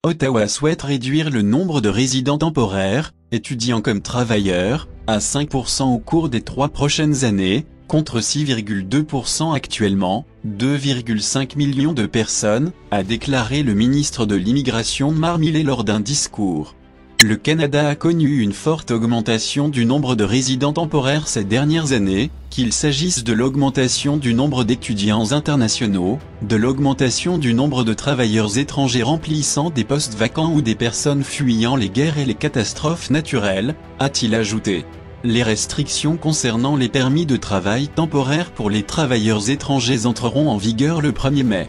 Ottawa souhaite réduire le nombre de résidents temporaires, étudiants comme travailleurs, à 5% au cours des 3 prochaines années, contre 6,2% actuellement, 2,5 millions de personnes, a déclaré le ministre de l'Immigration Mark Milley lors d'un discours. Le Canada a connu une forte augmentation du nombre de résidents temporaires ces dernières années, qu'il s'agisse de l'augmentation du nombre d'étudiants internationaux, de l'augmentation du nombre de travailleurs étrangers remplissant des postes vacants ou des personnes fuyant les guerres et les catastrophes naturelles, a-t-il ajouté. Les restrictions concernant les permis de travail temporaires pour les travailleurs étrangers entreront en vigueur le 1er mai.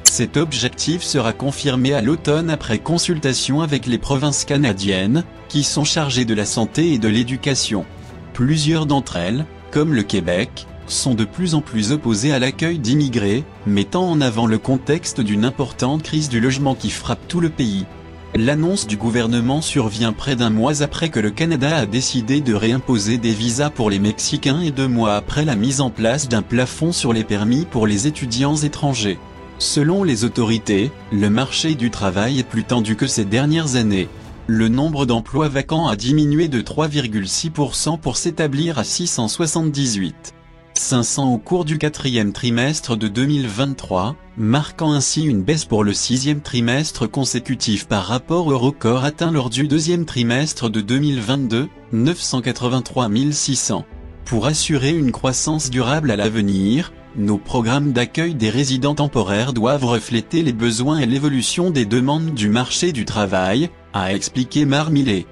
Cet objectif sera confirmé à l'automne après consultation avec les provinces canadiennes, qui sont chargées de la santé et de l'éducation. Plusieurs d'entre elles, comme le Québec, sont de plus en plus opposées à l'accueil d'immigrés, mettant en avant le contexte d'une importante crise du logement qui frappe tout le pays. L'annonce du gouvernement survient près d'un mois après que le Canada a décidé de réimposer des visas pour les Mexicains et 2 mois après la mise en place d'un plafond sur les permis pour les étudiants étrangers. Selon les autorités, le marché du travail est plus tendu que ces dernières années. Le nombre d'emplois vacants a diminué de 3,6% pour s'établir à 678 500 au cours du 4e trimestre de 2023, marquant ainsi une baisse pour le 6e trimestre consécutif par rapport au record atteint lors du 2e trimestre de 2022, 983 600. Pour assurer une croissance durable à l'avenir, nos programmes d'accueil des résidents temporaires doivent refléter les besoins et l'évolution des demandes du marché du travail, a expliqué Mark Milley.